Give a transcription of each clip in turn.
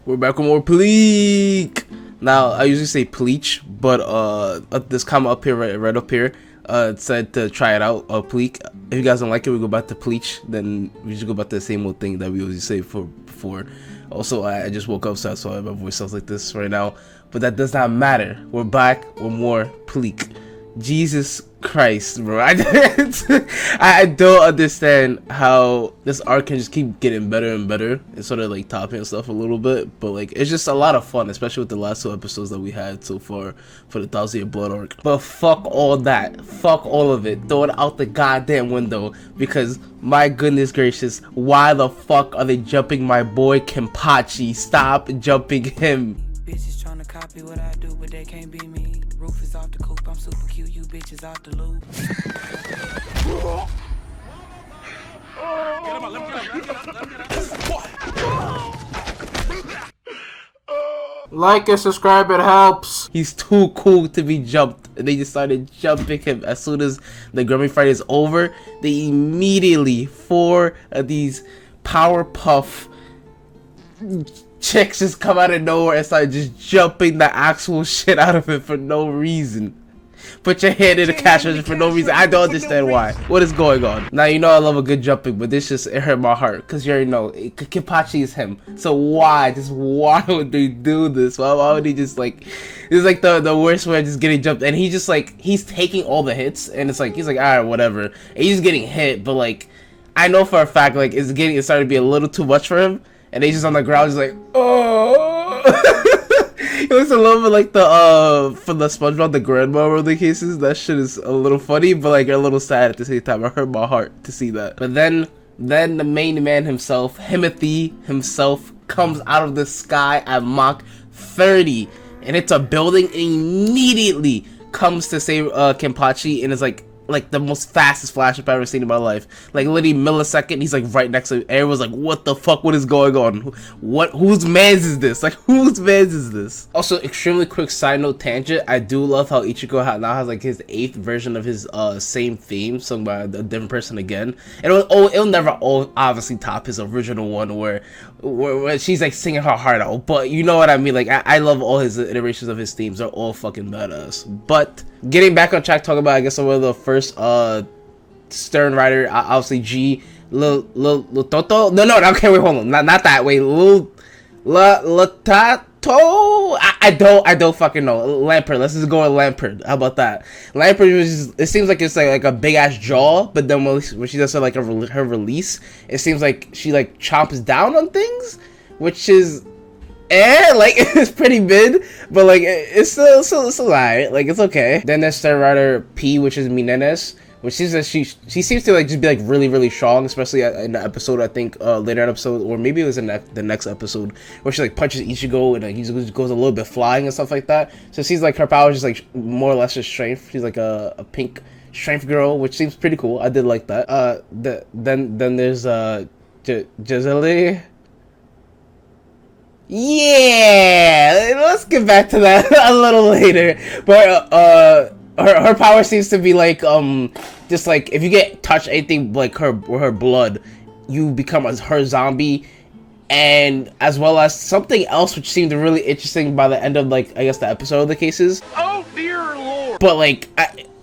We're back with more Pleek. Now I usually say Pleach, but this comment up here, right up here, it said to try it out. Pleek. If you guys don't like it, we go back to Pleach. Then we just go back to the same old thing that we always say for before. Also, I just woke up, so that's why my voice sounds like this right now. But that does not matter. We're back with more Pleek. Jesus Christ, bro. I don't understand how this arc can just keep getting better and better and sort of like topping stuff a little bit, but like it's just a lot of fun, especially with the last two episodes that we had so far for the 1,000 Year Blood arc. But fuck all that, fuck all of it, throw it out the goddamn window, because my goodness gracious, why the fuck are they jumping my boy Kenpachi? Stop jumping him. Bitches trying to copy what I do, but they can't be me. Roof is off the coupe, I'm super cute, you bitches off the loop. Like and subscribe, it helps. He's too cool to be jumped. And they just started jumping him as soon as the Grammy fight is over. They immediately, four of these Powerpuff chicks just come out of nowhere and start just jumping the actual shit out of it for no reason. Put your hand in the cash register for no reason. I don't understand why. What is going on? Now, you know I love a good jumping, but this just, it hurt my heart. Because you already know, Kenpachi is him. So why? Just why would they do this? Why would he just like, this is like the worst way of just getting jumped. And he just like, he's taking all the hits. And it's like, he's like, alright, whatever. And he's getting hit, but like, I know for a fact, like, it's starting to be a little too much for him. And he's just on the ground, just like, oh. It looks a little bit like the from the SpongeBob the Grandma Rolling Cases. That shit is a little funny, but like a little sad at the same time. It hurt my heart to see that. But then the main man himself, Himothy himself, comes out of the sky at Mach 30, and it's a building. And immediately comes to save Kenpachi, and it's like the most fastest flash I've ever seen in my life. Like literally millisecond, he's like right next to him. Everyone's like, what the fuck, what is going on? Whose mans is this? Like, whose mans is this? Also, extremely quick side note tangent, I do love how Ichigo now has like his 8th version of his same theme sung by a different person again. And it'll never obviously top his original one where she's like singing her heart out, but you know what I mean. Like I love all his iterations of his themes. They're all fucking badass. But getting back on track, talking about I guess some of the first Stern Rider, obviously G, Lil Toto. No, okay, wait, hold on, not that. Wait, Lil Tato. I don't fucking know. Lampert. Let's just go with Lampert. How about that? Lampert was just, it seems like it's like a big ass jaw, but then when she does like her release, it seems like she like chomps down on things, which is like it's pretty mid, but like it's still alright. Like it's okay. Then there's Stern Rider P, which is Minenes, which seems that she seems to like just be like really strong, especially in the episode, I think later in episode, or maybe it was in the next episode, where she like punches Ichigo and like he just goes a little bit flying and stuff like that. So it seems like her power is just like more or less just strength. She's like a pink strength girl, which seems pretty cool. I did like that. Then there's Giselle. Yeah, let's get back to that a little later. But her power seems to be like just like if you get touch anything like her blood, you become her zombie, and as well as something else which seemed really interesting by the end of like I guess the episode of the cases. Oh dear lord! But like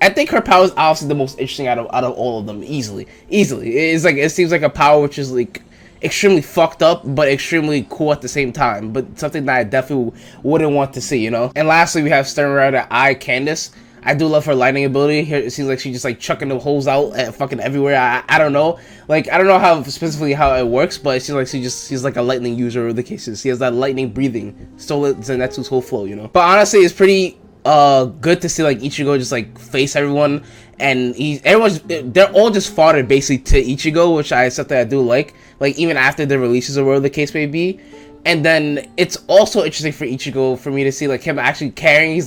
I think her power is obviously the most interesting out of all of them. Easily. It's like it seems like a power which is like extremely fucked up, but extremely cool at the same time. But something that I definitely wouldn't want to see, you know? And lastly, we have Stern Rider I, Candace. I do love her lightning ability. Here, it seems like she's just like chucking the holes out at fucking everywhere. I don't know. Like, I don't know how specifically how it works, but it seems like she's like a lightning user of the cases. She has that lightning breathing. Stole Zenitsu's whole flow, you know? But honestly, it's pretty good to see like Ichigo just like face everyone, and they're all just fodder basically to Ichigo, which something I do like even after the releases or whatever the case may be. And then it's also interesting for Ichigo for me to see like him actually carrying. He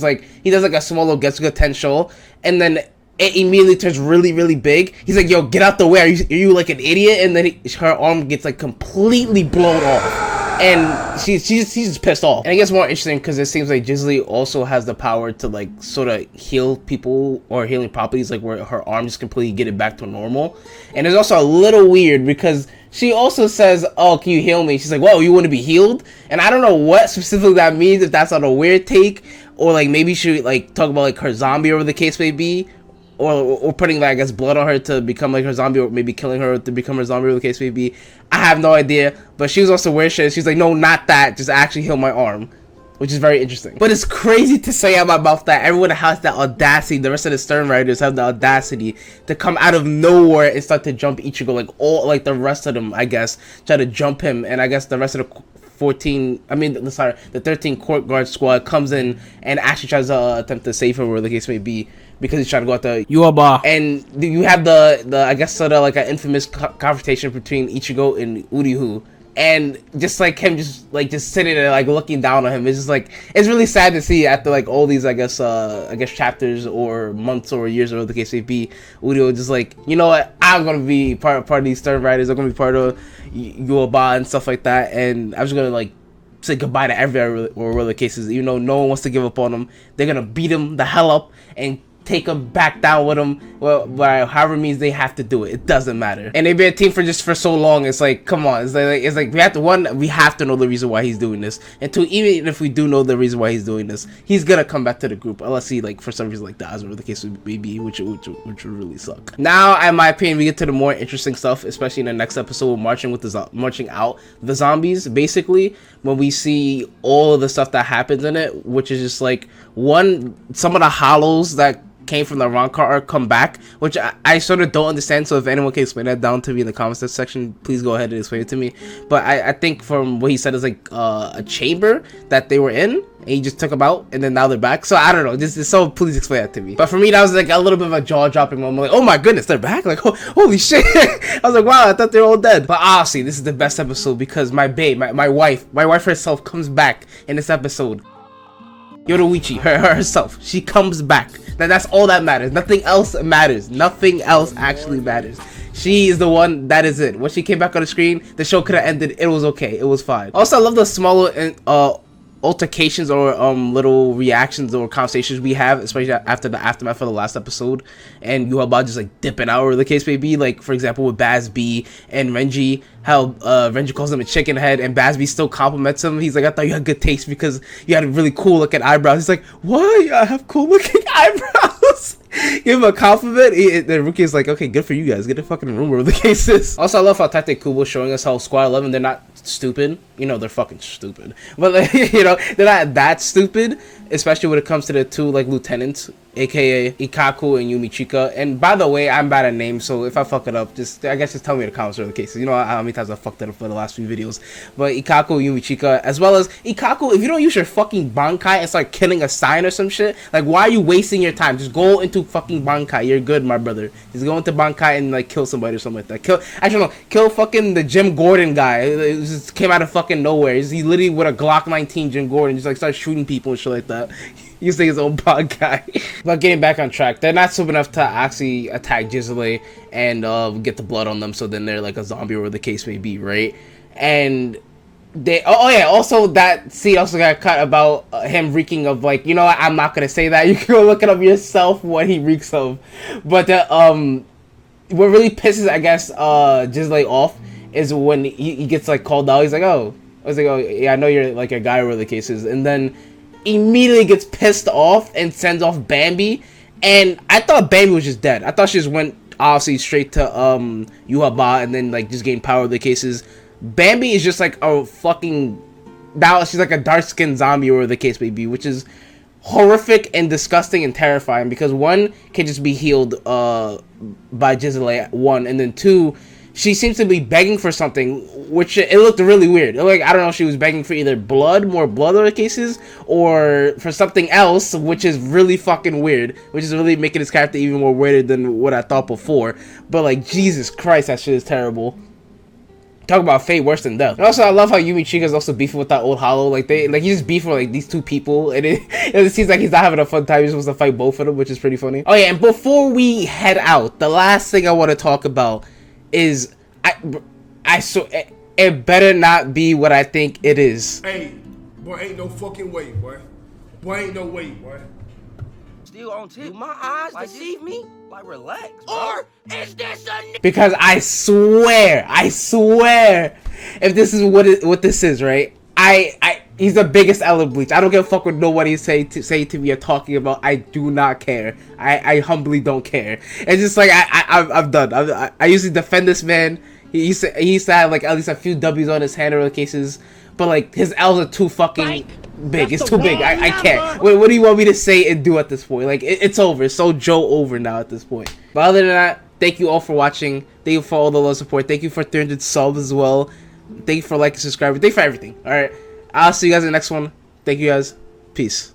does like a small little Getsuga Tensho, and then it immediately turns really big. He's like, yo, get out the way, are you like an idiot? And then her arm gets like completely blown off. and she's just pissed off. And it gets more interesting because it seems like Jizzly also has the power to like sort of heal people or healing properties, like where her arm just completely get it back to normal. And it's also a little weird because she also says, oh, can you heal me? She's like, whoa, you want to be healed? And I don't know what specifically that means, if that's on a weird take, or like maybe she like talk about like her zombie or the case may be, or putting like, I guess, blood on her to become like her zombie, or maybe killing her to become her zombie, or the case may be. I have no idea. But she was also weird shit. She's like, no, not that, just actually heal my arm, which is very interesting. But it's crazy to say out my mouth that everyone has that audacity, the rest of the Stern writers have the audacity to come out of nowhere and start to jump Ichigo, like all, like the rest of them, I guess, try to jump him. And I guess the rest of the 13 court guard squad comes in and actually tries to attempt to save him, where the case may be, because he's trying to go after Yuaba. And you have the I guess sort of like an infamous confrontation between Ichigo and Urihu. And just like him just sitting there like looking down on him, it's just like, it's really sad to see after like all these I guess chapters or months or years, or the case may be, Uriho just like, you know what, I'm gonna be part of these Stern writers, I'm gonna be part of Yuaba and stuff like that, and I'm just gonna like say goodbye to every or the cases, even though no one wants to give up on them. They're gonna beat him the hell up and take them back down with them, well, by however means they have to do it. It doesn't matter. And they've been a team for so long. It's like, come on. It's like we have to know the reason why he's doing this. And two, even if we do know the reason why he's doing this, he's gonna come back to the group, unless he like for some reason like dies, or the case would be, which would really suck. Now, in my opinion, we get to the more interesting stuff, especially in the next episode, marching out the zombies. Basically, when we see all of the stuff that happens in it, which is just like, one, some of the hollows that came from the Roncar arc come back, which I sort of don't understand. So if anyone can explain that down to me in the comments section, please go ahead and explain it to me. But I think from what he said is like a chamber that they were in, and he just took them out, and then now they're back. So I don't know, so please explain that to me. But for me, that was like a little bit of a jaw-dropping moment. Like, oh my goodness, they're back! Like, holy shit! I was like, wow, I thought they were all dead. But honestly, this is the best episode because my babe, my wife herself comes back in this episode. Yoruichi, herself, she comes back. That's all that matters. Nothing else matters. Nothing else actually matters. She is the one. That is it. When she came back on the screen, the show could have ended. It was okay. It was fine. Also, I love the smaller altercations or little reactions or conversations we have, especially after the aftermath of the last episode, and Yuaba just like dipping out, or the case may be. Like, for example, with Baz B and Renji, how Renji calls him a chicken head, and Baz B still compliments him. He's like, I thought you had good taste because you had really cool looking eyebrows. He's like, what? I have cool looking eyebrows? Give him a compliment. The rookie is like, okay, good for you guys. Get the fucking room where the case is. Also, I love how Tactic Kubo showing us how Squad 11, they're not stupid. You know, they're fucking stupid. But, like, you know, they're not that stupid, especially when it comes to the two, like, lieutenants, aka Ikaku and Yumichika. And by the way, I'm bad at names, so if I fuck it up, just tell me in the comments or the cases. You know how many times I fucked it up for the last few videos. But Ikaku, Yumichika, as well as Ikaku, if you don't use your fucking Bankai and start killing a sign or some shit, like, why are you wasting your time? Just go into fucking Bankai. You're good, my brother. Just go into Bankai and like kill somebody or something like that. Kill fucking the Jim Gordon guy. It just came out of fucking nowhere. He literally with a Glock 19 Jim Gordon just like started shooting people and shit like that. Using his own Bankai. But getting back on track, they're not stupid enough to actually attack Jizzle and get the blood on them, so then they're like a zombie or the case may be, right? And they also that scene also got cut about him reeking of, like, you know what, I'm not gonna say that, you can go look it up yourself what he reeks of. But what really pisses, I guess, Jizzle off is when he gets like called out. He's like, yeah, I know you're like a guy or the case is, and then immediately gets pissed off and sends off Bambi. And I thought Bambi was just dead. I thought she just went obviously straight to Yuaba and then like just gained power of the cases. Bambi is just like a fucking, now she's like a dark-skinned zombie or the case may be, which is horrific and disgusting and terrifying, because one can just be healed by Jizzle, one, and then two, she seems to be begging for something, which it looked really weird. Like, I don't know if she was begging for either more blood or cases, or for something else, which is really fucking weird, which is really making this character even more weird than what I thought before. But like, Jesus Christ, that shit is terrible. Talk about fate worse than death. And also, I love how Yumichika is also beefing with that old Hollow. Like, he's just beefing with like these two people, and it seems like he's not having a fun time. He's supposed to fight both of them, which is pretty funny. Oh yeah, and before we head out, the last thing I want to talk about is it better not be what I think it is. Hey, boy, ain't no fucking way, boy. Boy, ain't no way, boy. Still on tip. My eyes like deceive me? Like, relax, bro. Or is this a Because I swear, if this is what this is, right? He's the biggest Alot bleach. I don't give a fuck what nobody say to me or talking about. I do not care. I humbly don't care. It's just like I'm done. I usually defend this man. He used to have like at least a few W's on his hand in cases, but like his L's are too fucking big. It's too big. I can't. What do you want me to say and do at this point? Like it's over. It's so Joe over now at this point. But other than that, thank you all for watching. Thank you for all the love support. Thank you for 300 subs as well. Thank you for liking, subscribing. Thank you for everything. All right. I'll see you guys in the next one. Thank you guys. Peace.